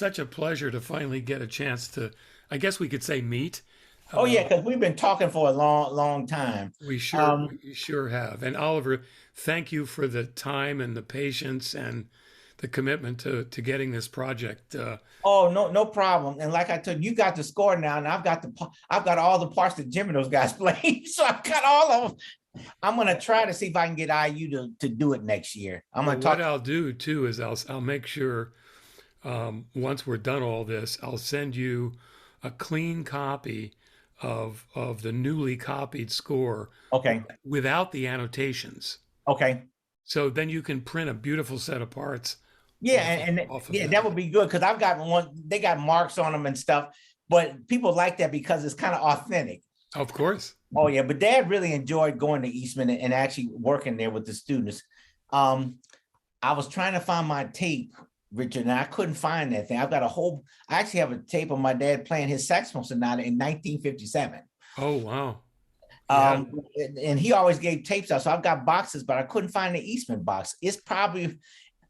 such a pleasure to finally get a chance to, I guess we could say meet. Oh Uh, yeah, because we've been talking for a long time. Um, we sure have. And Oliver, thank you for the time and the patience and the commitment to getting this project. oh no problem. And like I told you, you got the score now, and I've got all the parts that Jim and those guys played. So I've got all of them. I'm gonna try to see if I can get IU to do it next year. I'm Well, gonna what talk. I'll do too is I'll make sure once we're done all this, I'll send you a clean copy of the newly copied score Okay, without the annotations. okay. So then you can print a beautiful set of parts Yeah, and off of yeah, that. that would be good because I've got one. They got marks on them and stuff, but people like that because it's kind of authentic. Of course. Oh yeah, but Dad really enjoyed going to Eastman and actually working there with the students. Um, I was trying to find my tape, Richard, and I couldn't find that thing. I've got a whole. I actually have a tape of my dad playing his saxophone sonata in 1957. Oh, wow. Yeah. Um, and he always gave tapes out, so I've got boxes, but I couldn't find the Eastman box. It's probably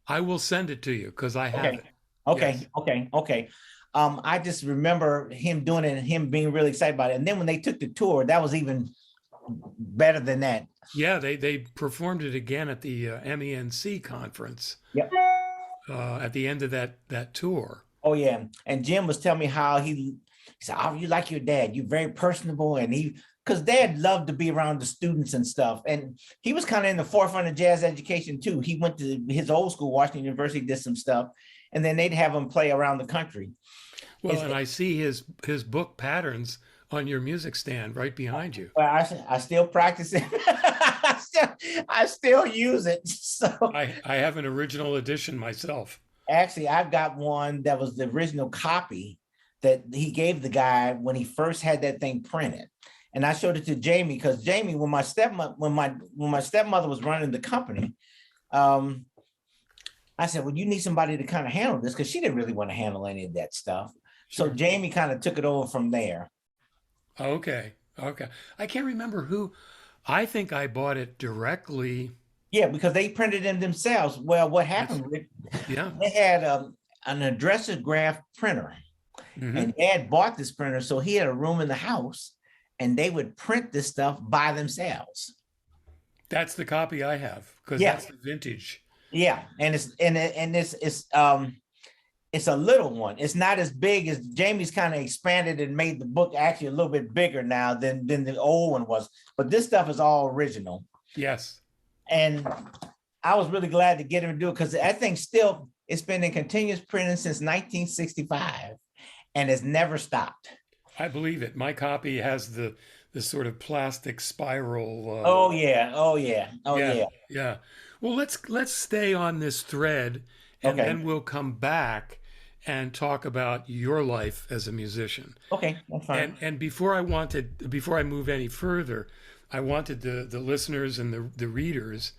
I will send it to you because I have okay, it. okay, Yes. okay, okay. I just remember him doing it and him being really excited about it. And then when they took the tour, that was even better than that. Yeah, they performed it again at the MENC conference Yep. at the end of that tour. Oh yeah. And Jim was telling me how he said, "Oh, you like your dad. You're very personable." And he because dad loved to be around the students and stuff. And he was kind of in the forefront of jazz education too. He went to his old school, Washington University, did some stuff, and then they'd have him play around the country. Well, It's, and I see his book patterns on your music stand right behind you. well, I still practice it. I still use it. So I have an original edition myself. actually, I've got one that was the original copy that he gave the guy when he first had that thing printed. And I showed it to Jamie because Jamie, when my stepmother was running the company, um, I said, "Well, you need somebody to kind of handle this," because she didn't really want to handle any of that stuff. So Sure. Jamie kind of took it over from there. Okay. Okay. I can't remember who. I think I bought it directly. Yeah, because they printed them themselves. Well, what That's happened, Rick, yeah. they had an addressograph printer, Hmm. and Dad bought this printer, so he had a room in the house, and they would print this stuff by themselves. That's the copy I have because Yeah, that's the vintage. yeah, and it's a little one. It's not as big as Jamie's kind of expanded and made the book actually a little bit bigger now than the old one was. But this stuff is all original, Yes, and I was really glad to get him to do it because I think still it's been in continuous printing since 1965, and it's never stopped. I believe it. My copy has the sort of plastic spiral. Oh yeah, oh yeah, oh Yeah, yeah. yeah. Well, let's stay on this thread, and Okay, then we'll come back and talk about your life as a musician. okay, that's fine. And before I move any further, I wanted the listeners and the readers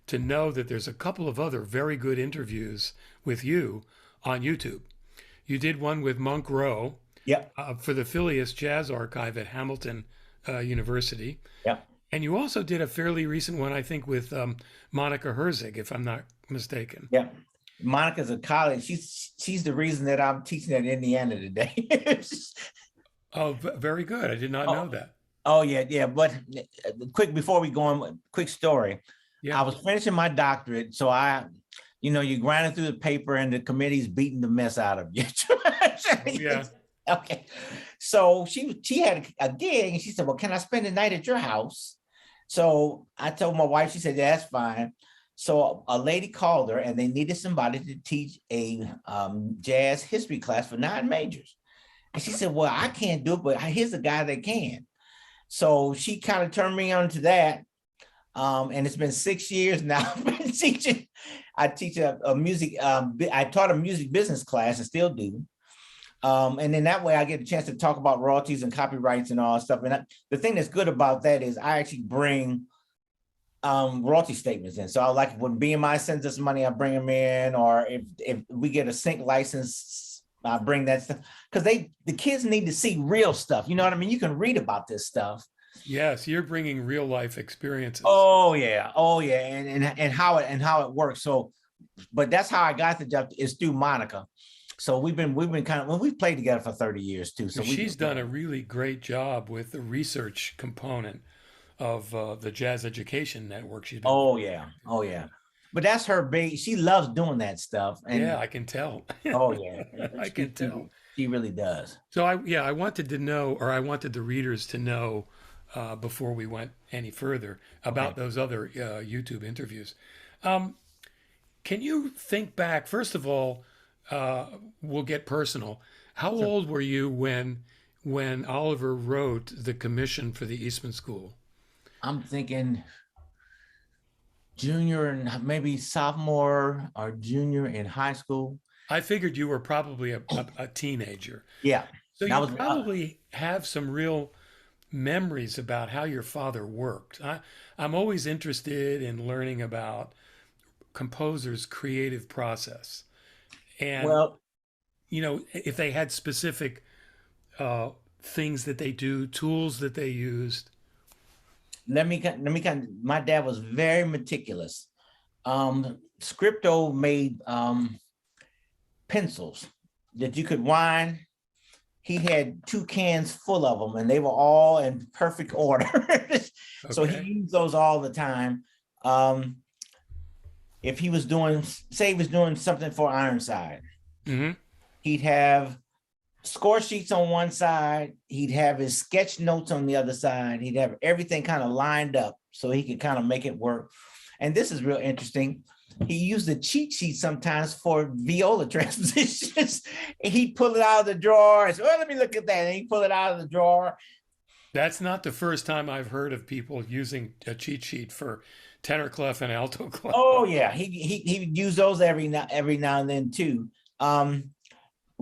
to know that there's a couple of other very good interviews with you on YouTube. You did one with Monk Rowe Yep, for the Phileas Jazz Archive at Hamilton University. yep, And you also did a fairly recent one, I think, with Monica Herzig, if I'm not mistaken. yep. Monica's a college. She's the reason that I'm teaching at Indiana today. Oh, very good. I did not know oh, that. oh yeah, yeah. But quick before we go on, quick story. Yeah. I was finishing my doctorate, so you're grinding through the paper, and the committee's beating the mess out of you. Oh, yeah. Okay, so she had a gig, and she said, "Well, can I spend the night at your house?" So I told my wife. She said, "Yeah, that's fine." So a lady called her, and they needed somebody to teach a jazz history class for non-majors. And she said, "Well, I can't do it, but here's a guy that can." So she kind of turned me on to that. And it's been 6 years now. I've been teaching. I teach a music. I taught a music business class and still do. And then that way I get a chance to talk about royalties and copyrights and all that stuff. And the thing that's good about that is I actually bring royalty statements in. So I like when BMI sends us money, I bring them in, or if we get a sync license, I bring that stuff because the kids need to see real stuff. You know what I mean? You can read about this stuff. Yes, you're bringing real life experiences. Oh yeah, and how it works. So, but that's how I got the job is through Monica. So we've been kind of, well, we've played together for 30 years too. So we, She's done a really great job with the research component of the Jazz Education Network. She's been oh very yeah, active oh there. yeah. But that's her big. She loves doing that stuff, Yeah, and I can tell. oh yeah, I can tell. she really does. So I wanted to know, or I wanted the readers to know, before we went any further about Okay. those other YouTube interviews. Um, can you think back? First of all, uh, we'll get personal. How Sure. old were you when Oliver wrote the commission for the Eastman School? I'm thinking junior and maybe sophomore or junior in high school. I figured you were probably a teenager. Yeah, So that you was probably have some real memories about how your father worked. I'm always interested in learning about composers' creative process. And, well. if they had specific things that they do, tools that they used. My dad was very meticulous. Scripto made pencils that you could wind. He had 2 cans full of them, and they were all in perfect order. So he Okay. used those all the time. Um, if he was doing, say, he was doing something for Ironside, Hmm. he'd have score sheets on one side, he'd have his sketch notes on the other side, he'd have everything kind of lined up so he could kind of make it work. And this is real interesting. He used the cheat sheet sometimes for viola transpositions. He'd pull it out of the drawer and say, well, let me look at that. And he'd pull it out of the drawer. That's not the first time I've heard of people using a cheat sheet for tenor clef and alto clef. Oh yeah, he would use those every now and then too. Um,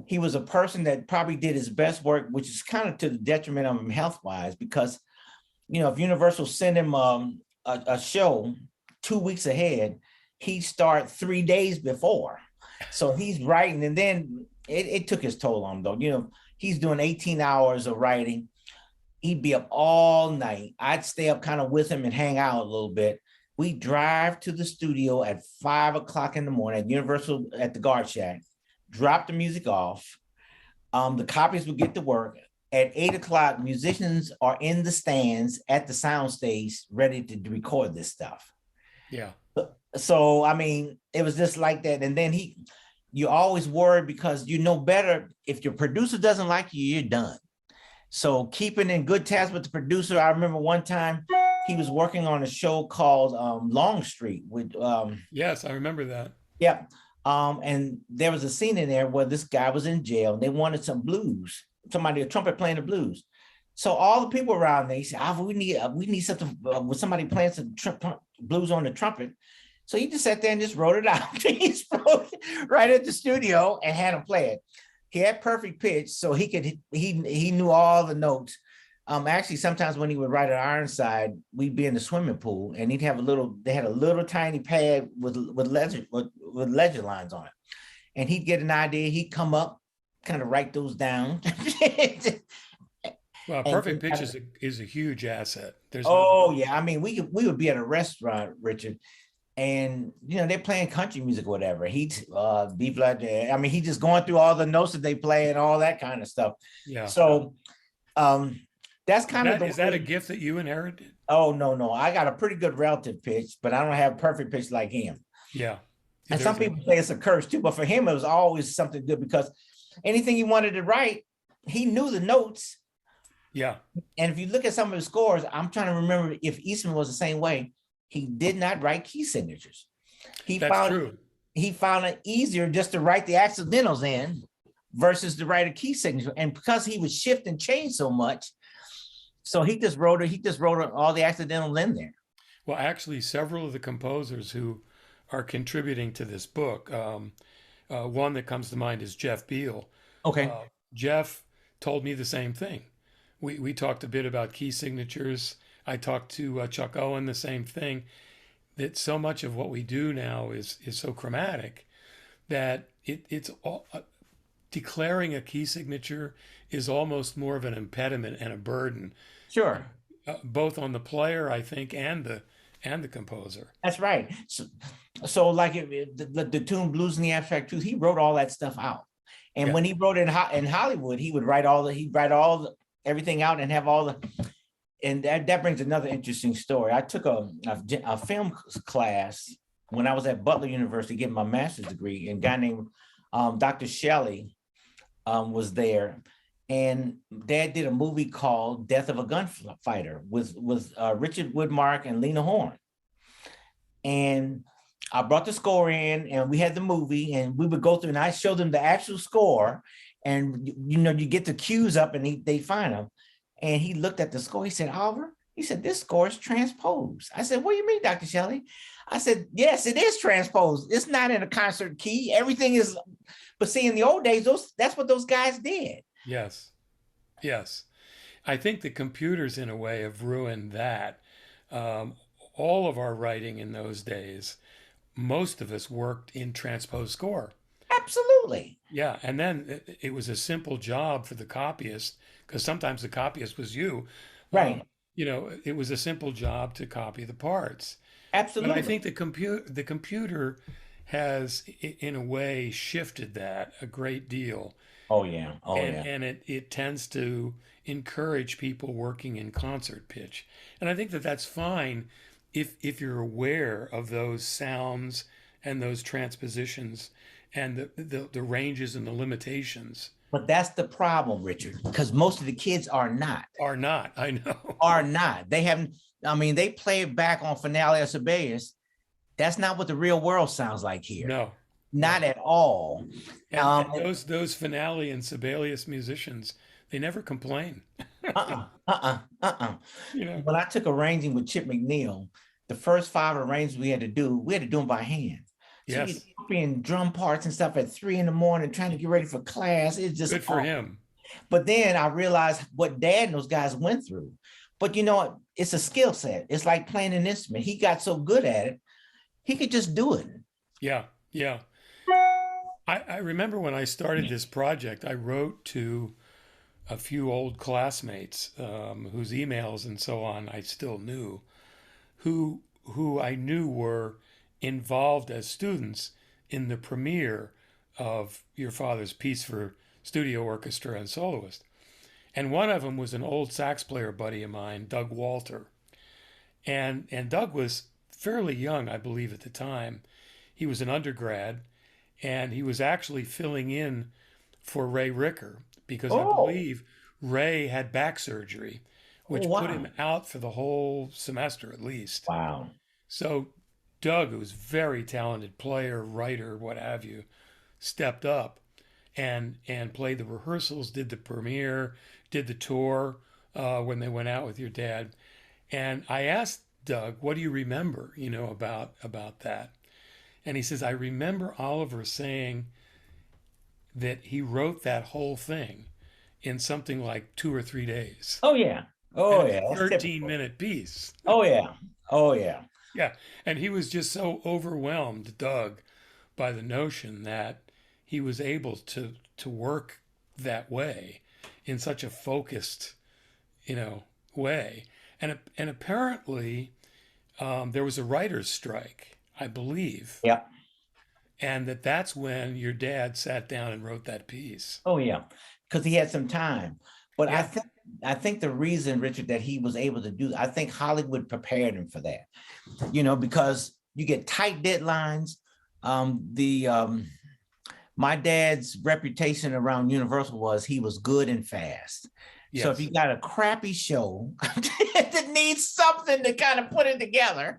he was a person that probably did his best work, which is kind of to the detriment of him health wise, because if Universal sent him a show 2 weeks ahead, he'd start 3 days before. So he's writing, and then it took his toll on him though. He's doing 18 hours of writing. He'd be up all night. I'd stay up kind of with him and hang out a little bit. We drive to the studio at 5 o'clock in the morning at Universal at the Guard Shack, drop the music off. The copies would get to work. At 8 o'clock, musicians are in the stands at the sound stage ready to record this stuff. Yeah. So, I mean, it was just like that. And then you always worry because you know better. If your producer doesn't like you, you're done. So keeping in good tabs with the producer. I remember one time he was working on a show called Longstreet with Yes, I remember that. yeah. And there was a scene in there where this guy was in jail and they wanted some blues, somebody, a trumpet playing the blues. So all the people around there, he said, we need something with somebody playing some blues on the trumpet. So he just sat there and just wrote it out. He just wrote it right at the studio and had him play it. He had perfect pitch, so he knew all the notes. Actually, sometimes when he would write at Ironside, we'd be in the swimming pool, and they had a little tiny pad with legend lines on it, and he'd get an idea, he'd come up, kind of write those down. Well, perfect and pitch is a huge asset. There's no oh doubt. yeah, I mean, we would be at a restaurant, Richard, and they're playing country music or whatever. He'd be flat. I mean, he's just going through all the notes that they play and all that kind of stuff. Yeah. So that's kind of the Is that a way. gift that you inherited? Oh no, I got a pretty good relative pitch, but I don't have perfect pitch like him. Yeah. And some There's no people doubt. say it's a curse too, but for him, it was always something good because anything he wanted to write, he knew the notes. Yeah, And if you look at some of his scores, I'm trying to remember if Eastman was the same way. He did not write key signatures. He that's found true. he found it easier just to write the accidentals in versus to write a key signature. And because he would shift and change so much, so he just wrote it. He just wrote all the accidentals in there. Well, actually, several of the composers who are contributing to this book, one that comes to mind is Jeff Beal. Okay. Uh, Jeff told me the same thing. We talked a bit about key signatures. I talked to Chuck Owen, the same thing. That so much of what we do now is so chromatic that it's all, declaring a key signature is almost more of an impediment and a burden, Sure. both on the player, I think, and the composer. That's right. So like the tune Blues in the Abstract Truth, he wrote all that stuff out. And Yeah. when he wrote in Hollywood, he would write everything out and have all the, and that brings another interesting story. I took a film class when I was at Butler University getting my master's degree, and a guy named Dr. Shelley was there. And Dad did a movie called Death of a Gunfighter with Richard Widmark and Lena Horne. And I brought the score in, and we had the movie, and we would go through, and I showed them the actual score, and you get the cues up, and they find them. And he looked at the score. He said, Oliver, he said, this score is transposed. I said, what do you mean, Dr. Shelley? I said, yes, it is transposed. It's not in a concert key. Everything is, but see, in the old days, that's what those guys did. Yes. Yes. I think the computers, in a way, have ruined that. Um, all of our writing in those days, most of us worked in transposed score. Absolutely. Yeah, and then it was a simple job for the copyist, because sometimes the copyist was you. Um, Right. it was a simple job to copy the parts. But I Absolutely. think the computer has, in a way, shifted that a great deal, Oh, yeah. Oh, and yeah. it tends to encourage people working in concert pitch. And I think that that's fine if you're aware of those sounds and those transpositions and the ranges and the limitations. But that's the problem, Richard, because most of the kids are not. Are not, I know. Are not. They haven't, I mean, they play it back on Finale or Sibelius. That's not what the real world sounds like here. No, Not no. at all. And those Finale and Sibelius musicians, they never complain. Uh-uh, uh-uh. You know. When I took arranging with Chip McNeil, the first 5 arrangements we had to do them by hand. So you're Yes. copying drum parts and stuff at 3 a.m, trying to get ready for class. It's just Good for him. But then I realized what Dad and those guys went through. But you know what? It's a skill set. It's like playing an instrument. He got so good at it, he could just do it. Yeah, yeah. I remember when I started this project, I wrote to a few old classmates, whose emails and so on I still knew, who I knew were involved as students in the premiere of your father's piece for studio orchestra and soloist. And one of them was an old sax player buddy of mine, Doug Walter. And Doug was fairly young, I believe, at the time. He was an undergrad, and he was actually filling in for Ray Ricker because I Oh, believe Ray had back surgery, oh which put wow. him out for the whole semester at least. Wow. So Doug, who was a very talented player, writer, what have you, stepped up and played the rehearsals, did the premiere, did the tour when they went out with your dad. And I asked Doug, "What do you remember? About that?" And he says, "I remember Oliver saying that he wrote that whole thing in something like 2 or 3 days, Oh yeah. and Oh it's yeah. a That's 13 typical. minute piece." Oh yeah. Oh yeah. Yeah, and he was just so overwhelmed, Doug, by the notion that he was able to work that way in such a focused, way. And apparently, there was a writer's strike, I believe, Yeah. and that's when your dad sat down and wrote that piece. Oh yeah. Because he had some time. But I Yeah, think I think the reason, Richard, that he was able to do, I think Hollywood prepared him for that. Because you get tight deadlines. The My dad's reputation around Universal was he was good and fast. So if you yes, got a crappy show that needs something to kind of put it together,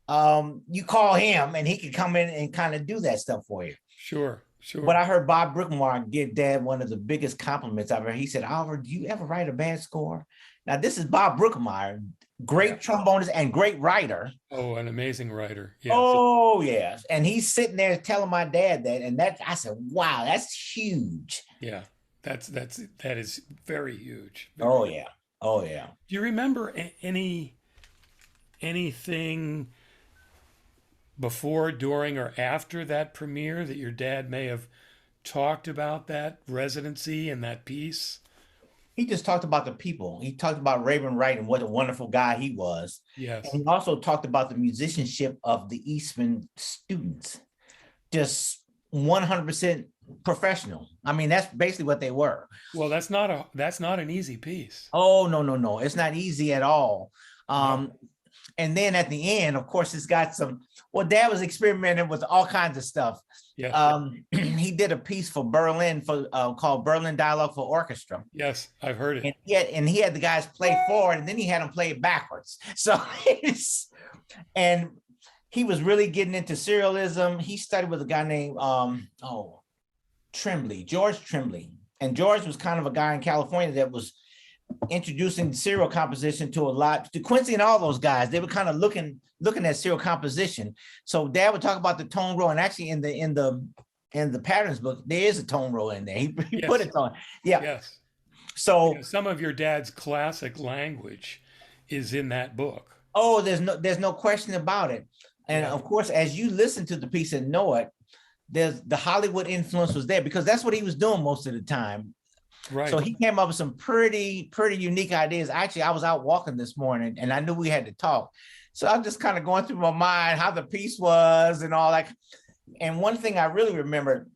you call him and he can come in and kind of do that stuff for you. sure, But sure. I heard Bob Brookmeyer give Dad one of the biggest compliments I've ever. He said, Oliver, do you ever write a bad score? Now, this is Bob Brookmeyer, Yeah. great trombonist and great writer. Oh, an amazing writer. Yes, Oh, yes. And he's sitting there telling my dad that. And that I said, wow, that's huge. yeah. That is very huge. Oh, Very. yeah. Oh, yeah. Do you remember anything before, during, or after that premiere that your dad may have talked about that residency and that piece? He just talked about the people. He talked about Raven Wright and what a wonderful guy he was. And Yes. he also talked about the musicianship of the Eastman students. Just 100%. professional. I mean, that's basically what they were. Well, that's not an easy piece. Oh, no, no, no. It's not easy at all. No. And then at the end, of course, it's got some, well, Dad was experimenting with all kinds of stuff. Yeah. He did a piece for Berlin called Berlin Dialogue for Orchestra. Yes, I've heard it. And he had the guys play forward, and then he had them play it backwards. So and he was really getting into serialism. He studied with a guy named Tremblay, George Tremblay. And George was kind of a guy in California that was introducing serial composition to a lot, to Quincy and all those guys. They were kind of looking at serial composition. So Dad would talk about the tone roll, and actually in the patterns book, there is a tone roll in there. He Yes. put it on. Yeah. Yes. So Some of your dad's classic language is in that book. oh, there's no question about it. And Yeah. of course, as you listen to the piece and know it, there's the Hollywood influence was there, because that's what he was doing most of the time. Right. So he came up with some pretty unique ideas. Actually, I was out walking this morning and I knew we had to talk. So I'm just kind of going through my mind how the piece was and all that. And one thing I really remember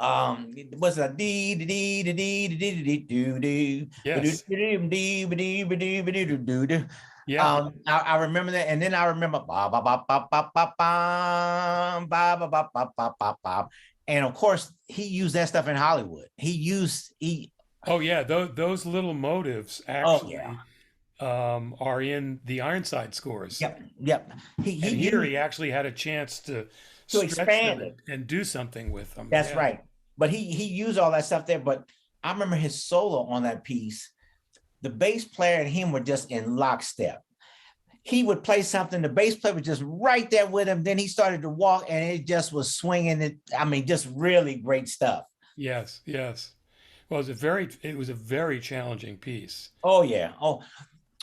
was a dee dee dee dee dee dee dee doo doo. Yes. Yeah. I remember that, and then I remember ba ba ba ba ba ba ba ba ba ba ba ba ba ba. And of course, he used that stuff in Hollywood. Oh yeah, those little motives actually are in the Ironside scores. Yep. And here he actually had a chance to stretch expand them it and do something with them. That's Yeah. right. But he used all that stuff there. But I remember his solo on that piece. The bass player and him were just in lockstep. He would play something, the bass player was just right there with him. Then he started to walk, and it just was swinging. It, I mean, just really great stuff. Yes, yes. Well, it was a very challenging piece. Oh yeah.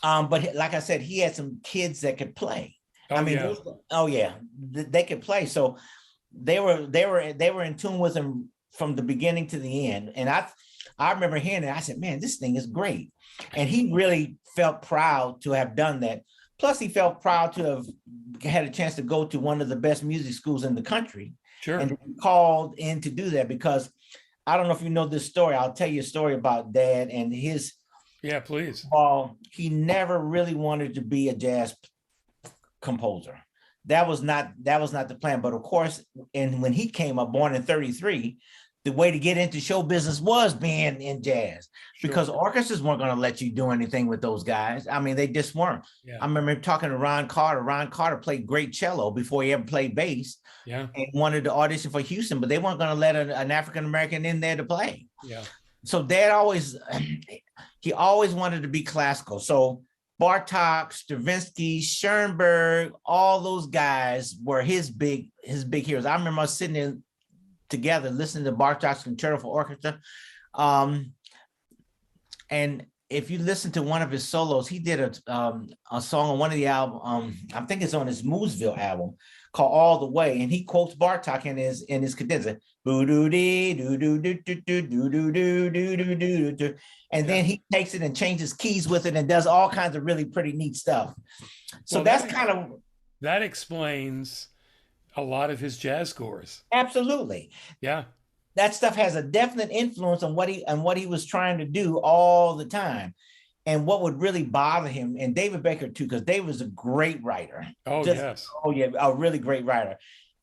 But like I said, he had some kids that could play. Oh, I mean, yeah. they could play. So they were in tune with him from the beginning to the end. And I remember hearing it. I said, man, this thing is great. And he really felt proud to have done that. Plus, he felt proud to have had a chance to go to one of the best music schools in the country. Sure. And called in to do that, because I don't know if you know this story. I'll tell you a story about Dad and his. Yeah, please. He never really wanted to be a jazz composer. That was not the plan. But of course, and when he came up, born in 1933, the way to get into show business was being in jazz, because orchestras weren't going to let you do anything with those guys. I mean, they just weren't. Yeah. I remember talking to Ron Carter. Ron Carter played great cello before he ever played bass. Yeah. And wanted to audition for Houston, but they weren't going to let an African-American in there to play. Yeah. So Dad always wanted to be classical. So Bartok, Stravinsky, Schoenberg, all those guys were his big heroes. I remember us sitting in together listening to Bartok's Concerto for Orchestra. And if you listen to one of his solos, he did a song on one of the album, I think it's on his Mooseville album, called All the Way, and he quotes Bartok in his cadenza. And then he takes it and changes keys with it and does all kinds of really pretty neat stuff. So well, that explains a lot of his jazz scores. Absolutely. Yeah. That stuff has a definite influence on what he was trying to do all the time. And what would really bother him, and David Baker too, because David was a great writer. Oh, yes. Oh, yeah, a really great writer,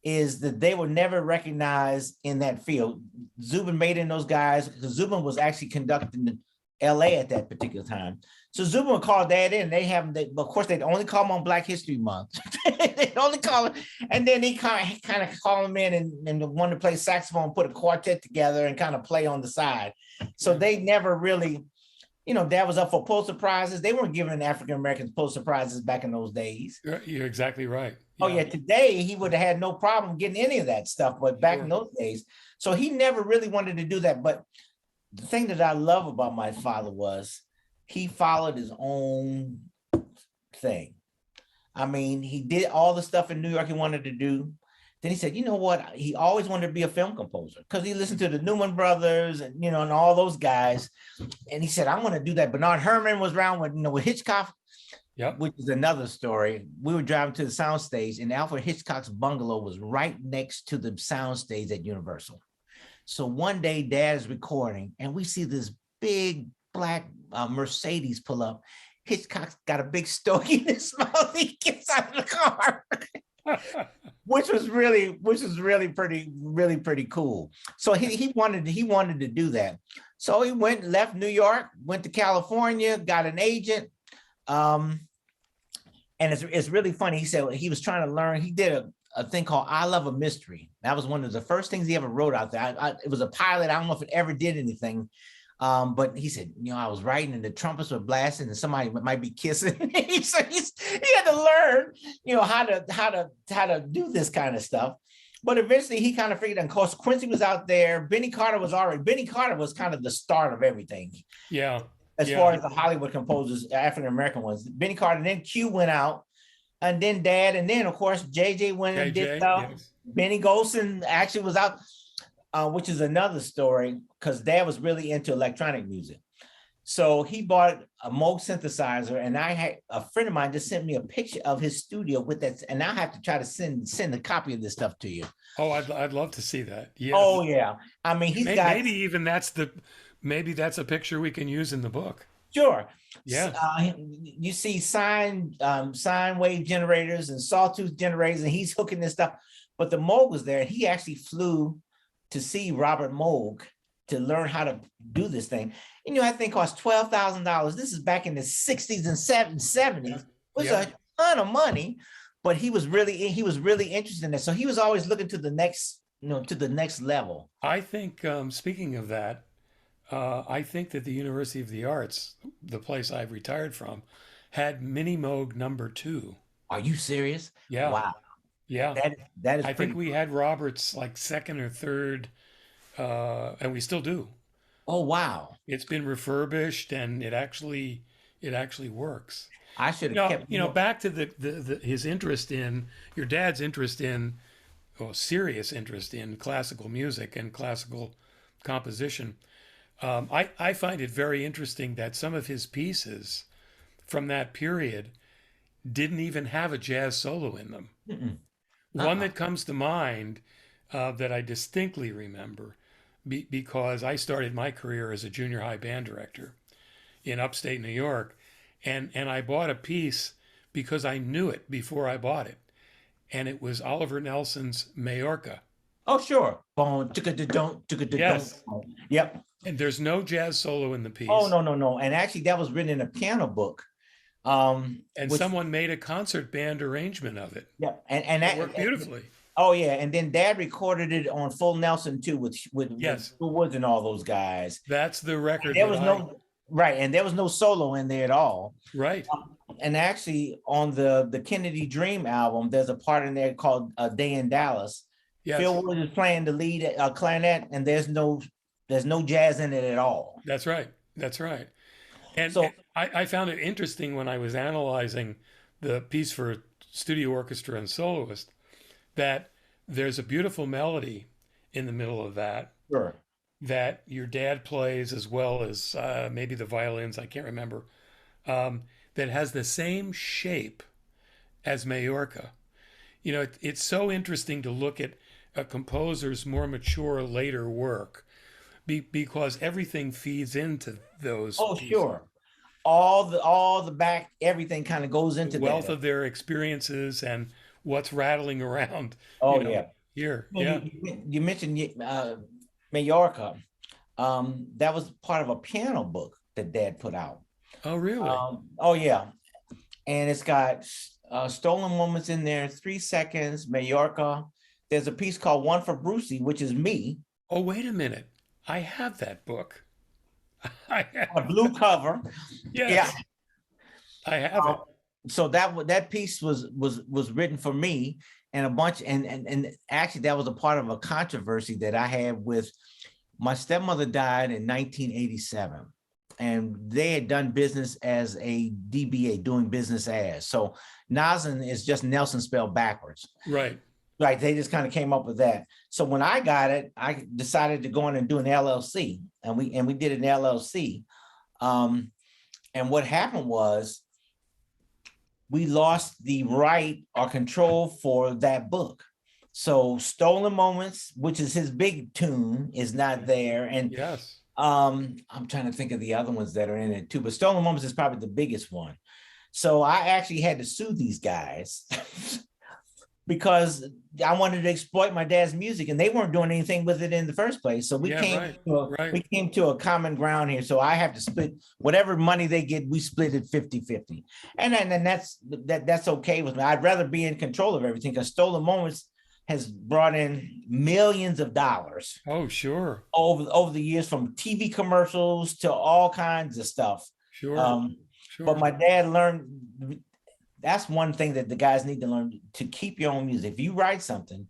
is that they were never recognized in that field. Zubin Mehta and those guys, because Zubin was actually conducting in LA at that particular time. So Zubin would call Dad in. Of course, they'd only call him on Black History Month. They'd only call him, and then he kind of call him in and wanted to play saxophone, put a quartet together, and kind of play on the side. So they never really, Dad was up for Pulitzer Prizes. They weren't giving African Americans Pulitzer Prizes back in those days. You're exactly right. Yeah. Oh yeah, today he would have had no problem getting any of that stuff, but back in those days, so he never really wanted to do that. But the thing that I love about my father was he followed his own thing. I mean, he did all the stuff in New York he wanted to do. Then he said, you know what? He always wanted to be a film composer because he listened to the Newman Brothers and, and all those guys. And he said, I want to do that. Bernard Herrmann was around with Hitchcock, which is another story. We were driving to the soundstage and Alfred Hitchcock's bungalow was right next to the soundstage at Universal. So one day dad is recording and we see this big black Mercedes pull up. Hitchcock's got a big stogie in his mouth. He gets out of the car, which was really pretty cool. So he wanted to do that. So he left New York, went to California, got an agent. And it's really funny. He said he was trying to learn. He did a thing called I Love a Mystery. That was one of the first things he ever wrote out there. It was a pilot. I don't know if it ever did anything. But he said, I was writing and the trumpets were blasting and somebody might be kissing. So he had to learn, how to do this kind of stuff. But eventually he kind of figured out. Of course, Quincy was out there. Benny Carter was kind of the start of everything. Yeah. As far as the Hollywood composers, African-American ones, Benny Carter, then Q went out, and then Dad, and then of course, JJ went and did stuff. Yes. Benny Golson actually was out. Which is another story because Dad was really into electronic music. So he bought a Moog synthesizer, and I had a friend of mine just sent me a picture of his studio with that, and I have to try to send a copy of this stuff to you. Oh, I'd love to see that. Yes. Oh yeah, I mean maybe that's a picture we can use in the book. Sure. Yeah. You see sine wave generators and sawtooth generators, and he's hooking this stuff. But the Moog was there, and he actually flew to see Robert Moog to learn how to do this thing. And that thing cost $12,000. This is back in the 60s and 70s. It was a ton of money, but he was really interested in it. So he was always looking to the next, to the next level. I think, speaking of that, I think that the University of the Arts, the place I've retired from, had Mini Moog #2. Are you serious? Yeah. Wow. Yeah, that is. I think we had Robert's like second or third, and we still do. Oh wow! It's been refurbished, and it actually works. I should have kept. Back to his interest in your dad's interest in, serious interest in classical music and classical composition. I find it very interesting that some of his pieces from that period didn't even have a jazz solo in them. Mm-mm. One that comes to mind that I distinctly remember because I started my career as a junior high band director in upstate New York. And I bought a piece because I knew it before I bought it. And it was Oliver Nelson's Majorca. Oh, sure. Yes. Yep. And there's no jazz solo in the piece. Oh, no. And actually, that was written in a piano book. And someone made a concert band arrangement of it. Yeah, and that worked beautifully. Oh yeah, and then Dad recorded it on Full Nelson too, with Woods and all those guys. That's the record. There was and there was no solo in there at all. Right. And actually, on the Kennedy Dream album, there's a part in there called "Day in Dallas." Yes. Phil Woods is playing the lead clarinet, and there's no jazz in it at all. That's right. And so I found it interesting when I was analyzing the piece for studio orchestra and soloist that there's a beautiful melody in the middle of that. Sure. That your dad plays as well as maybe the violins, I can't remember, that has the same shape as Majorca. It's so interesting to look at a composer's more mature later work because everything feeds into those. Oh, pieces. Sure. All the back, everything kind of goes into the wealth of their experiences and what's rattling around. Oh, yeah. Here. Yeah. You mentioned Majorca. That was part of a piano book that Dad put out. Oh, really? Oh, yeah. And it's got Stolen Moments in there, 3 Seconds, Majorca. There's a piece called One for Brucey, which is me. Oh, wait a minute. I have that book. A blue cover. Yes. Yeah. I have it. So that piece was written for me and a bunch, and actually that was a part of a controversy that I had with my stepmother died in 1987. And they had done business as a DBA, doing business as. So Nazen is just Nelson spelled backwards. Right. Right. They just kind of came up with that. So when I got it, I decided to go in and do an LLC, and we did an LLC. And what happened was we lost the right or control for that book. So Stolen Moments, which is his big tune, is not there. And Yes. I'm trying to think of the other ones that are in it too, but Stolen Moments is probably the biggest one. So I actually had to sue these guys because I wanted to exploit my dad's music and they weren't doing anything with it in the first place. So Yeah, right. we Right. came to a common ground here. So I have to split whatever money they get, we split it 50-50. And that's okay with me. I'd rather be in control of everything because Stolen Moments has brought in millions of dollars Oh, sure. over the years, from TV commercials to all kinds of stuff. Sure. Um, but Sure. my dad learned, that's one thing that the guys need to learn, to keep your own music. If you write something,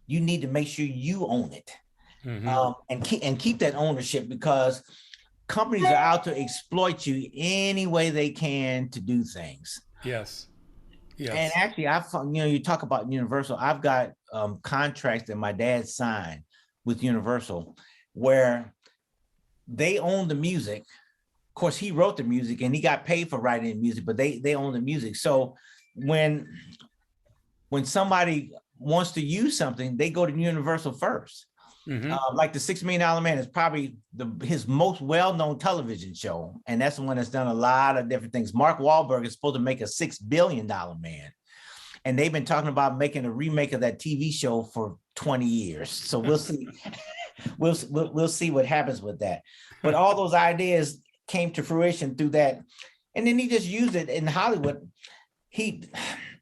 you need to make sure you own it, Hmm. and keep that ownership, because companies are out to exploit you any way they can to do things. Yes. And Yes. actually, I've found, you talk about Universal. I've got contracts that my dad signed with Universal where they own the music. Of course, he wrote the music and he got paid for writing the music, but they own the music. So when when somebody wants to use something, they go to Universal first. Hmm. Like the $6 Million Man is probably his most well-known television show, and that's the one that's done a lot of different things. Mark Wahlberg is supposed to make a $6 billion man, and they've been talking about making a remake of that TV show for 20 years. So we'll see. We'll see what happens with that. But all those ideas came to fruition through that, and then he just used it in Hollywood. He,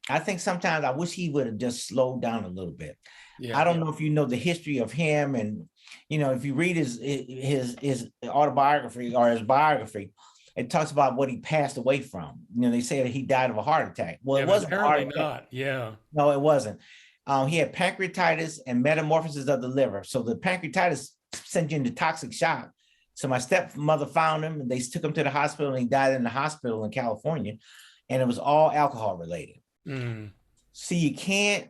I think sometimes I wish he would have just slowed down a little bit. I Yeah. don't know if you know the history of him, and if you read his autobiography or his biography, it talks about what he passed away from. They say that he died of a heart attack. Well, Yeah, it but wasn't a heart apparently attack. not. Yeah. No, it wasn't. He had pancreatitis and metamorphosis of the liver. So the pancreatitis sent you into toxic shock. So my stepmother found him, and they took him to the hospital, and he died in the hospital in California, and it was all alcohol related. Mm. See, you can't,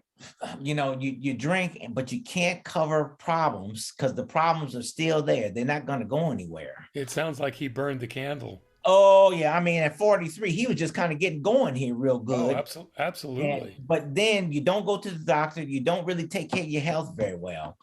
you drink, but you can't cover problems because the problems are still there. They're not going to go anywhere. It sounds like he burned the candle. Oh yeah, I mean, at 43, he was just kind of getting going here real Oh, good. absolutely. But then you don't go to the doctor, you don't really take care of your health very well.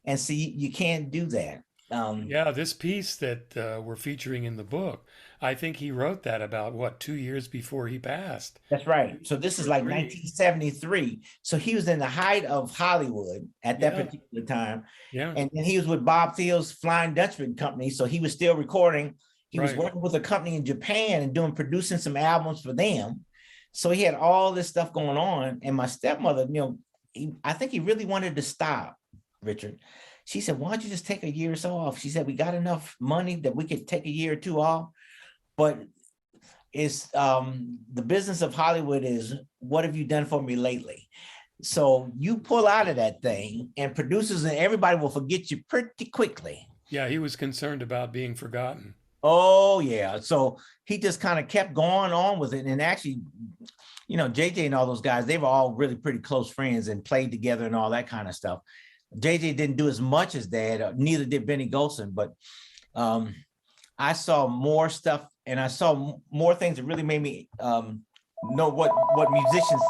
And see, you can't do that. Yeah, this piece that we're featuring in the book, I think he wrote that about what, 2 years before he passed, That's right. So this is or like three. 1973. So he was in the height of Hollywood at that Yeah. particular time. Yeah. And then he was with Bob Thiel's Flying Dutchman company. So he was still recording. He was Right. working with a company in Japan and producing some albums for them. So he had all this stuff going on. And my stepmother, I think he really wanted to stop, Richard. She said, why don't you just take a year or so off? She said, we got enough money that we could take a year or two off. But it's the business of Hollywood is, what have you done for me lately? So you pull out of that thing, and producers and everybody will forget you pretty quickly. Yeah, he was concerned about being forgotten. Oh yeah. So he just kind of kept going on with it. And actually, JJ and all those guys, they were all really pretty close friends and played together and all that kind of stuff. JJ didn't do as much as Dad, neither did Benny Golson, but I saw more stuff, and I saw more things that really made me know what musicians.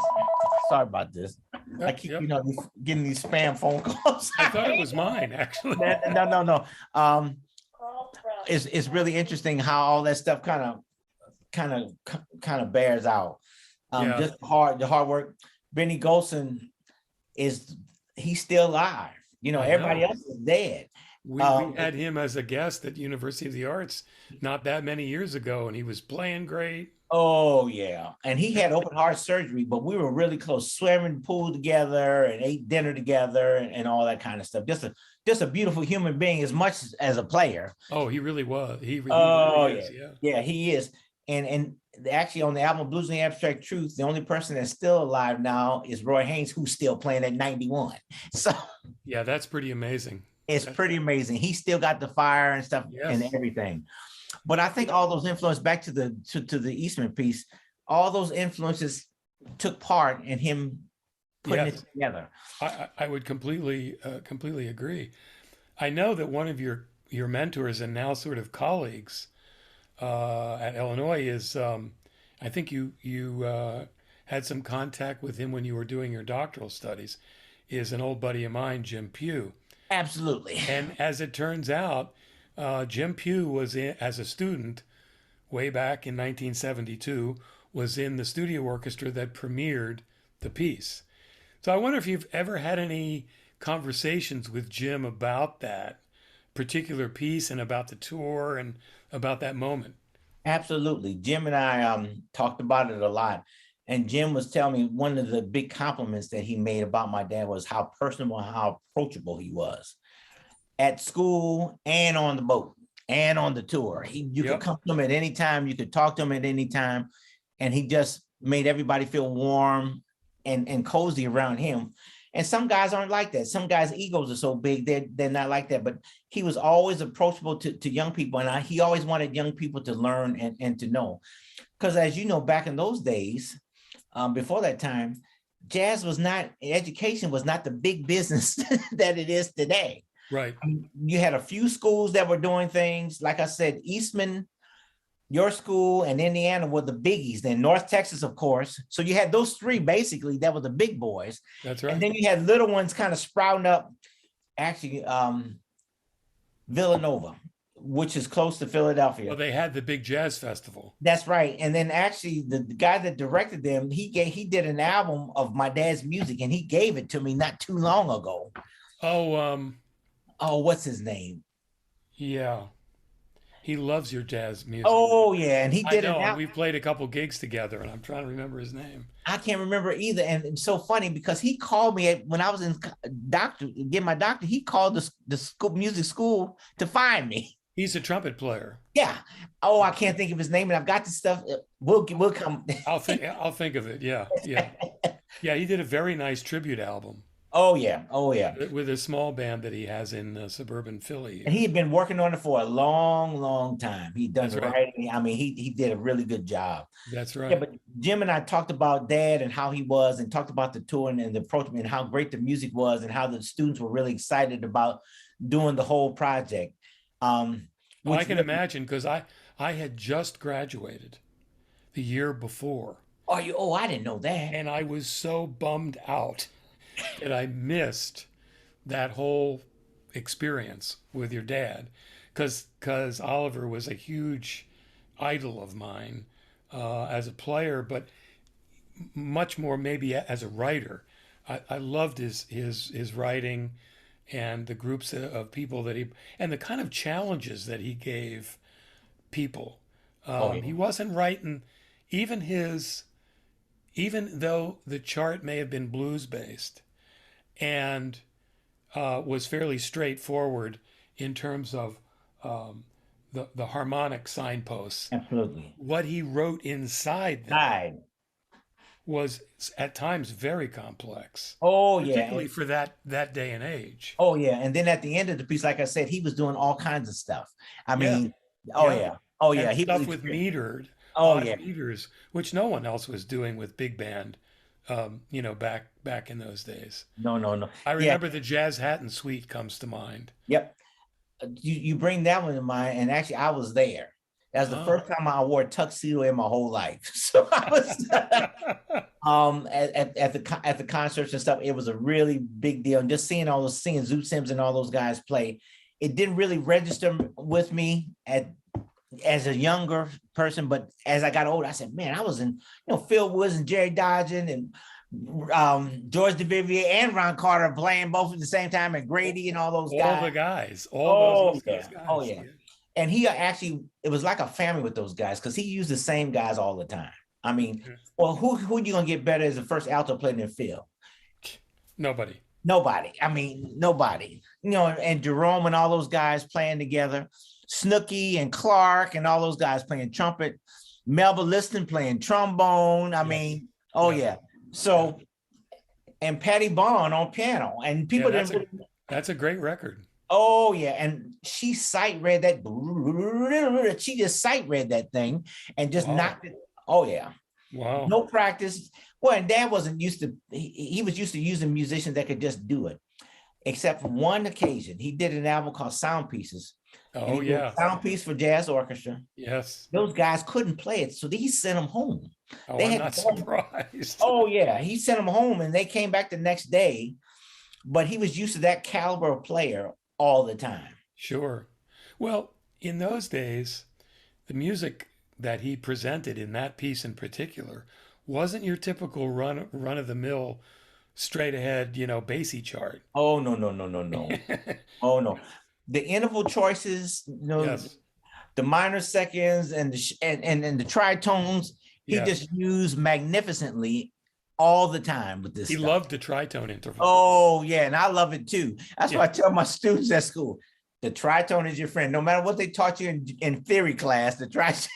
Sorry about this. I Yep. keep, Yep. getting these spam phone calls. I thought it was mine, actually. No. It's really interesting how all that stuff kind of bears out. Yeah. Just the hard work. Benny Golson he's still alive. I Everybody know. else is dead. We had him as a guest at University of the Arts not that many years ago, and he was playing great. Oh yeah, and he had open heart surgery, but we were really close, swimming pool together and ate dinner together and all that kind of stuff. Just a beautiful human being, as much as a player. Oh, he really was. He Oh really yeah, is. Yeah. yeah, he is. And actually, on the album Blues and the Abstract Truth, the only person that's still alive now is Roy Haynes, who's still playing at 91. So Yeah, that's pretty amazing. it's pretty amazing. He still got the fire and stuff and Yes. everything. But I think all those influences, back to the Eastman piece, all those influences took part in him putting it Yes. together. I would completely agree. I know that one of your mentors and now sort of colleagues at Illinois is I think you had some contact with him when you were doing your doctoral studies. is an old buddy of mine, Jim Pugh. Absolutely. And as it turns out, Jim Pugh was in, as a student way back in 1972, was in the studio orchestra that premiered the piece. So I wonder if you've ever had any conversations with Jim about that particular piece and about the tour and about that moment. Absolutely. Jim and I talked about it a lot. And Jim was telling me one of the big compliments that he made about my dad was how personable and how approachable he was at school and on the boat and on the tour. You could Yep, come to him at any time, you could talk to him at any time, and he just made everybody feel warm and cozy around him. And some guys aren't like that. Some guys' egos are so big, they're not like that. But he was always approachable to young people. And he always wanted young people to learn and to know. Because as you know, back in those days, before that time, jazz was not, education was not the big business that it is today. right. You had a few schools that were doing things. Like I said, Eastman, your school, and Indiana were the biggies. Then North Texas, of course. So you had those three basically that were the big boys. That's And right. then you had little ones kind of sprouting up. Actually, Villanova, which is close to Philadelphia. Well, they had the big jazz festival. That's right. And then actually the guy that directed them, he did an album of my dad's music and he gave it to me not too long ago. Oh, Oh, what's his name? yeah. He loves your jazz music. Oh yeah, and he I did know, an and album. we've played a couple gigs together, and I'm trying to remember his name. I can't remember either. And it's so funny because he called me when I was in doctor, getting my doctor. He called the school, music school to find me. He's a trumpet player. Yeah. Oh, I can't think of his name, and I've got the stuff. We'll come. I'll think of it. Yeah, yeah, yeah. He did a very nice tribute album Oh yeah. Oh yeah. with a small band that he has in suburban Philly. And he had been working on it for a long, long time. He'd done That's the right. writing. I mean, he did a really good job. That's Yeah, right. but Jim and I talked about dad and how he was, and talked about the tour and the approach and how great the music was, and how the students were really excited about doing the whole project. Um, Well, I which can really, imagine because I had just graduated the year before, oh, I didn't know that. and I was so bummed out that I missed that whole experience with your dad, because Oliver was a huge idol of mine as a player, but much more maybe as a writer. I loved his writing and the groups of people that he and the kind of challenges that he gave people. Oh yeah. He wasn't writing even even though the chart may have been blues based and was fairly straightforward in terms of the harmonic signposts. Absolutely. What he wrote inside them Died. was at times very complex, Oh yeah. particularly for that day and age. Oh yeah. And then at the end of the piece, like I said, he was doing all kinds of stuff. I Yeah, mean, oh yeah. yeah. Oh yeah. And He was stuff with metered, oh odd yeah. meters, which no one else was doing with big band, back in those days. No, no, no. I Yeah. remember the Jazz Hatton Suite comes to mind. Yep. You bring that one to mind, and actually, I was there. That's the Oh. first time I wore a tuxedo in my whole life. So I was at the concerts and stuff. It was a really big deal, and just seeing all those seeing Zoot Sims and all those guys play, it didn't really register with me as a younger person, but as I got older, I said, man, I was in, Phil Woods and Jerry Dodgen and George DeVivier and Ron Carter playing both at the same time, and Grady and all those All the guys. guys, Oh those yeah, guys. oh yeah. And he actually, it was like a family with those guys because he used the same guys all the time. I mean, Yeah. well, who you gonna get better as the first alto player than Phil? Nobody. Nobody. I mean, nobody. And Jerome and all those guys playing together, Snooky and Clark and all those guys playing trumpet, Melba Liston playing trombone. I Yes. mean, oh Yeah. yeah. So, and Patty Bond on piano, and people Yeah, didn't. that's a great record. Oh yeah, and she sight read that. She just sight read that thing and just Wow. knocked it. Oh yeah, Wow. no practice. Well, and Dad wasn't used to. He was used to using musicians that could just do it. Except for one occasion, he did an album called Sound Pieces. And Oh he did a yeah. sound piece for jazz orchestra. Yes. Those guys couldn't play it, so he sent them home. Oh, They I'm had not to go. surprised. Oh yeah, he sent them home, and they came back the next day. but he was used to that caliber of player all the time. Sure. Well, in those days, the music that he presented in that piece in particular wasn't your typical run of the mill, straight ahead, bassy chart. Oh no, no, no, no, no. Oh no. The interval choices, Yes. the minor seconds and and the tritones, he Yes. just used magnificently all the time with this He stuff. loved the tritone interval. Oh yeah, and I love it too. That's Yeah. what I tell my students at school. The tritone is your friend. No matter what they taught you in theory class, the tritone.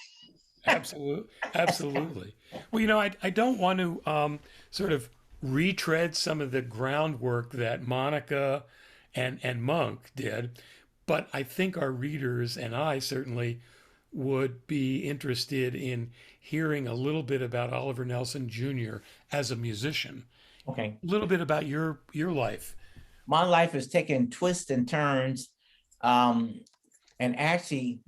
Absolutely. Absolutely. Well, I don't want to sort of retread some of the groundwork that Monica and Monk did, but I think our readers and I certainly would be interested in hearing a little bit about Oliver Nelson Jr. as a musician, Okay. a little bit about your life. My life has taken twists and turns. Um, and actually,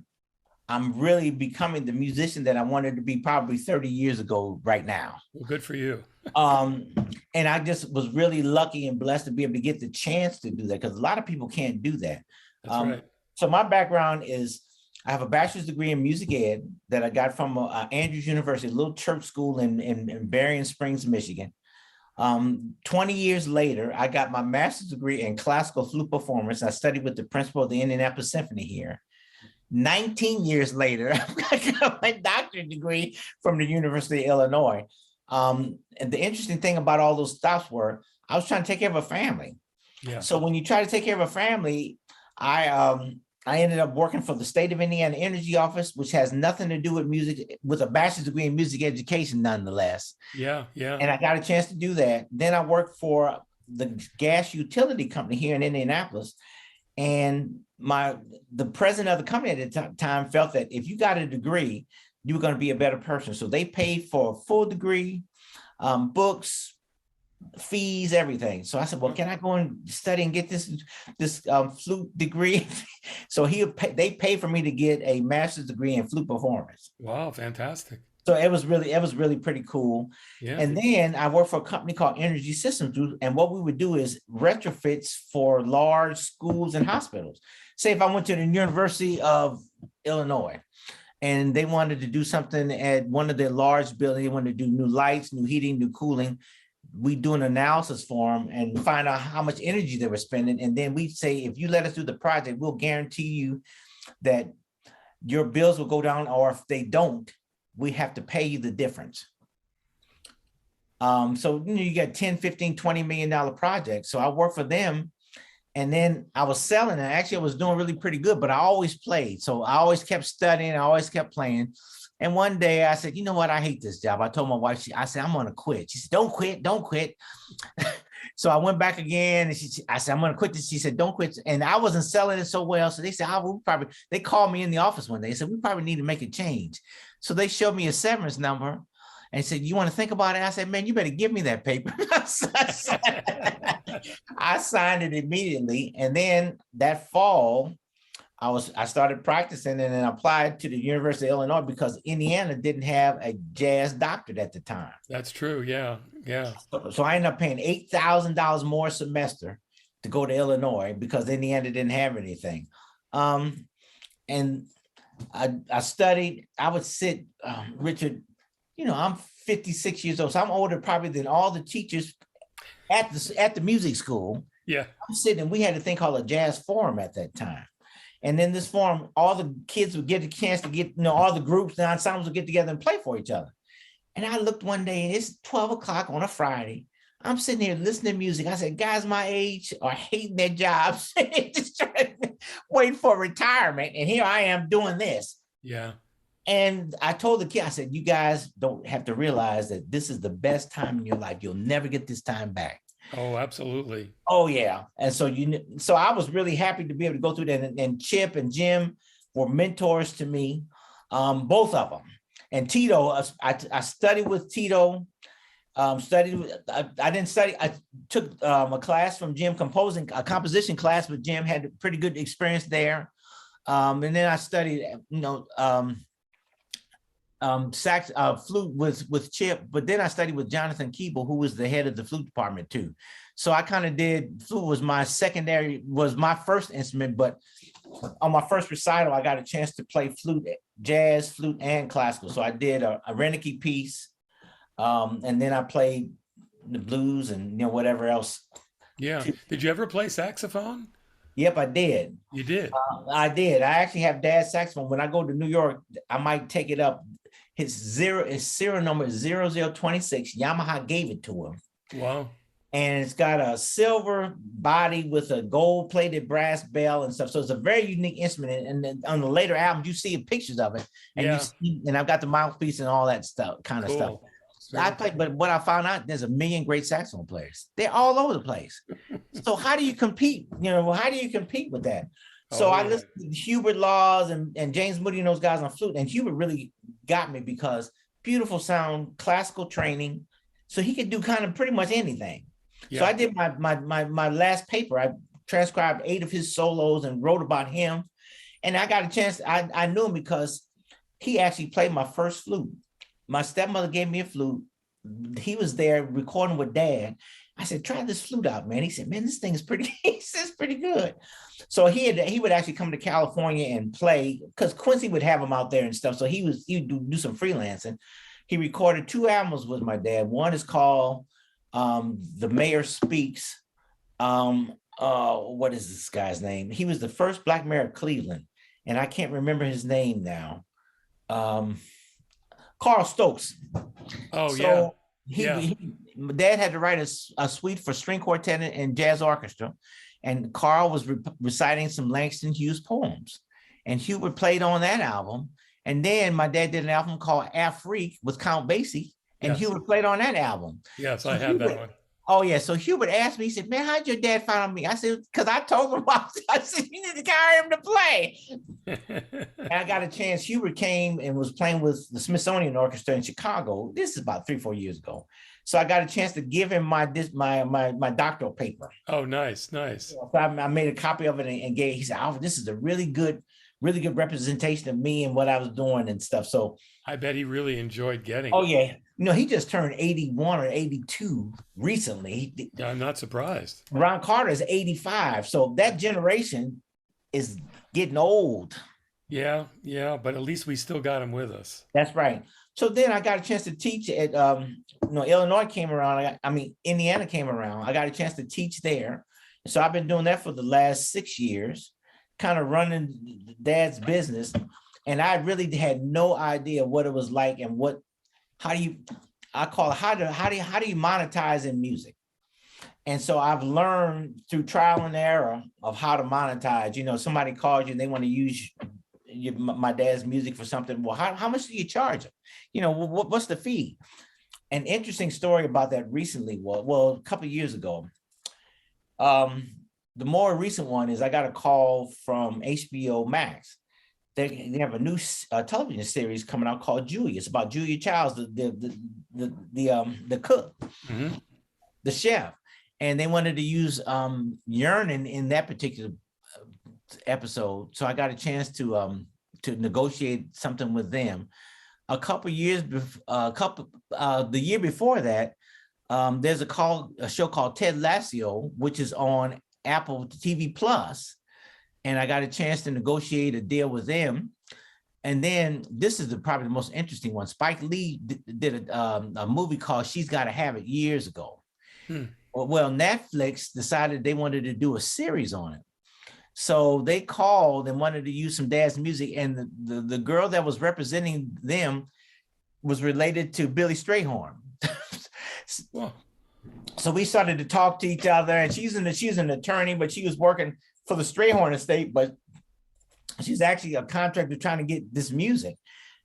I'm really becoming the musician that I wanted to be probably 30 years ago right now. Well, good for you. Um, and I just was really lucky and blessed to be able to get the chance to do that because a lot of people can't do that. That's right. So my background is I have a bachelor's degree in music ed that I got from Andrews University, a little church school in Berrien Springs, Michigan. 20 years later, I got my master's degree in classical flute performance. I studied with the principal of the Indianapolis Symphony here. 19 years later, I got my doctorate degree from the University of Illinois. And the interesting thing about all those stops were I was trying to take care of a family. Yeah. So when you try to take care of a family, I ended up working for the state of Indiana Energy Office, which has nothing to do with music, with a bachelor's degree in music education, nonetheless. Yeah. Yeah. And I got a chance to do that. Then I worked for the gas utility company here in Indianapolis. And the president of the company at the time felt that if you got a degree, you were going to be a better person. So they paid for a full degree, books, fees, everything. So I said, well, can I go and study and get this flute degree? So they paid for me to get a master's degree in flute performance. Wow, fantastic. So it was really pretty cool. Yeah. And then I worked for a company called Energy Systems Group. And what we would do is retrofits for large schools and hospitals. Say if I went to the University of Illinois and they wanted to do something at one of their large buildings, they wanted to do new lights, new heating, new cooling. We do an analysis for them and find out how much energy they were spending. And then we say, if you let us do the project, we'll guarantee you that your bills will go down, or if they don't, we have to pay you the difference. So you get 10, 15, $20 million projects. So I worked for them and then I was selling and actually I was doing really pretty good, but I always played. So I always kept studying, I always kept playing. And one day I said, you know what? I hate this job. I told my wife, I said, I'm going to quit. She said, don't quit, don't quit. So I went back again and I said, I'm going to quit this. She said, don't quit. And I wasn't selling it so well. So they said, they called me in the office one day. They said, we probably need to make a change. So they showed me a severance number and said, you want to think about it? I said, man, you better give me that paper. I signed it immediately. And then that fall, I started practicing and then applied to the University of Illinois because Indiana didn't have a jazz doctorate at the time. That's true. Yeah. Yeah. So I ended up paying $8,000 more a semester to go to Illinois because Indiana didn't have anything. And I studied, I would sit, Richard, I'm 56 years old. So I'm older probably than all the teachers at the music school. Yeah. I'm sitting, and we had a thing called a jazz forum at that time. And then this forum, all the kids would get a chance to get, all the groups and ensembles would get together and play for each other. And I looked one day, and it's 12 o'clock on a Friday. I'm sitting here listening to music. I said, guys my age are hating their jobs, just waiting for retirement. And here I am doing this. Yeah. And I told the kid, I said, you guys don't have to realize that this is the best time in your life. You'll never get this time back. Oh, absolutely. Oh, yeah. And so I was really happy to be able to go through that. And Chip and Jim were mentors to me, both of them. And Tito, I studied with Tito. I didn't study. I took a class from Jim, a composition class with Jim, had a pretty good experience there. And then I studied, flute with Chip, but then I studied with Jonathan Keeble, who was the head of the flute department too. So I kind of did flute was my first instrument, but on my first recital, I got a chance to play flute, jazz, flute, and classical. So I did a Renicky piece, and then I played the blues and whatever else. Yeah. Did you ever play saxophone? Yep, I did. You did. I did. I actually have dad's saxophone. When I go to New York, I might take it up. His serial number is 0026. Yamaha gave it to him. Wow. And it's got a silver body with a gold-plated brass bell and stuff. So it's a very unique instrument. And then on the later albums, you see pictures of it. And and I've got the mouthpiece and all that stuff, kind of stuff. I play, but what I found out, there's a million great saxophone players. They're all over the place. So how do you compete? How do you compete with that? So I listened to Hubert Laws and James Moody and those guys on flute, and Hubert really got me because beautiful sound, classical training, so he could do kind of pretty much anything. Yeah. So I did my last paper. I transcribed 8 of his solos and wrote about him, and I got a chance. I knew him because he actually played my first flute. My stepmother gave me a flute. He was there recording with Dad. I said, "Try this flute out, man." He said, "Man, this thing is pretty. It's pretty good." So he would actually come to California and play because Quincy would have him out there and stuff. So he'd do some freelancing. He recorded 2 albums with my dad. One is called "The Mayor Speaks." What is this guy's name? He was the first Black mayor of Cleveland, and I can't remember his name now. Carl Stokes. Oh, so Dad had to write a suite for string quartet and jazz orchestra, and Carl was reciting some Langston Hughes poems, and Hubert played on that album. And then my dad did an album called Afrique with Count Basie, and Hubert played on that album. Yes, I have that one. Oh yeah, so Hubert asked me, he said, "Man, how'd your dad find me?" I said, "Because I told him," I said, "You need to hire him to play." And I got a chance. Hubert came and was playing with the Smithsonian Orchestra in Chicago. This is about 3-4 years ago. So I got a chance to give him my doctoral paper. Oh, nice. So I made a copy of it and gave. He said, "Alfred, this is a really good representation of me and what I was doing and stuff." So I bet he really enjoyed getting. Oh yeah, he just turned 81 or 82 recently. I'm not surprised. Ron Carter is 85, so that generation is getting old. Yeah, but at least we still got him with us. That's right. So then I got a chance to teach at Illinois came around. Indiana came around. I got a chance to teach there. So I've been doing that for the last 6 years, kind of running Dad's business. And I really had no idea what it was like and how do you monetize in music? And so I've learned through trial and error of how to monetize. Somebody calls you and they want to use my dad's music for something. Well, how much do you charge them? What's the fee? An interesting story about that recently was, a couple of years ago. The more recent one is I got a call from HBO Max. They have a new television series coming out called Julia. It's about Julia Childs, the cook, the chef, and they wanted to use Yearning in that particular episode. So I got a chance to negotiate something with them. The year before that, there's a show called Ted Lasso, which is on Apple TV Plus. And I got a chance to negotiate a deal with them. And then this is probably the most interesting one. Spike Lee did a movie called She's Gotta Have It years ago. Well, Netflix decided they wanted to do a series on it. So they called and wanted to use some dad's music. And the girl that was representing them was related to Billy Strayhorn. Wow. So we started to talk to each other, and she's an attorney, but she was working for the Strayhorn estate, but she's actually a contractor trying to get this music.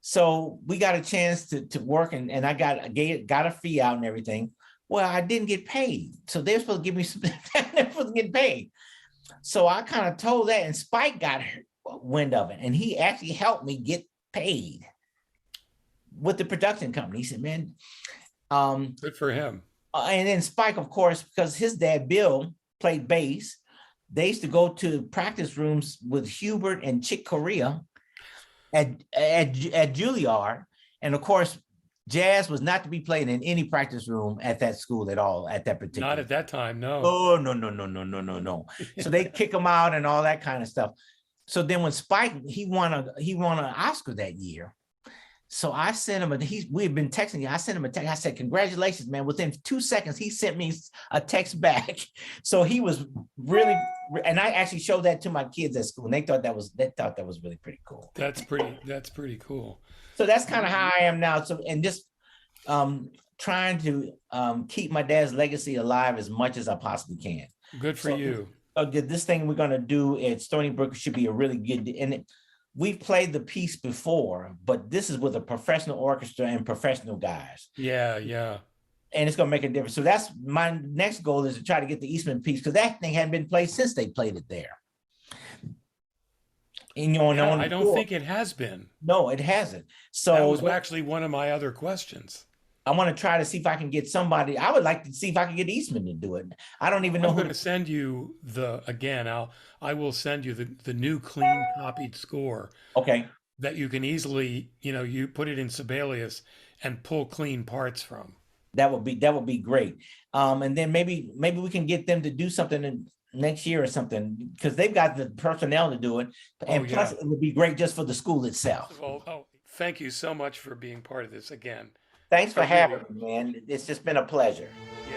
So we got a chance to work, and I got a fee out and everything. Well, I didn't get paid. So they're supposed to give me some, they're supposed to get paid. So I kind of told that, and Spike got wind of it, and he actually helped me get paid with the production company. He said, "Man, good for him." And then Spike, of course, because his dad, Bill, played bass, they used to go to practice rooms with Hubert and Chick Corea at Juilliard. And of course, jazz was not to be played in any practice room at that school at all at that particular. Not at that time, no. Oh, no, no, no, no, no, no, no. So they kick him out and all that kind of stuff. So then when Spike, he won an Oscar that year. So I sent him we had been texting. I sent him a text. I said, congratulations, man. Within 2 seconds, he sent me a text back. So he was really, and I actually showed that to my kids at school, and they thought that was really pretty cool. That's pretty cool. So that's kind of how I am now. So, and just trying to keep my dad's legacy alive as much as I possibly can. Good for you. This thing we're going to do at Stony Brook should be a really good, and we've played the piece before, but this is with a professional orchestra and professional guys. Yeah, yeah. And it's going to make a difference. So that's my next goal, is to try to get the Eastman piece, because that thing hadn't been played since they played it there. And, you know, Yeah, I don't think it has been. No, it hasn't. So that was actually one of my other questions. I want to try to see if I can get somebody. I would like to see if I can get Eastman to do it. I don't even know I'm who. going to send you I will send you the new clean copied score. Okay. That you can easily, you put it in Sibelius and pull clean parts from. That would be great. And then maybe we can get them to do something next year or something, because they've got the personnel to do it. And plus, it would be great just for the school itself. Thank you so much for being part of this again. Thanks for having me, man. It's just been a pleasure. Yeah.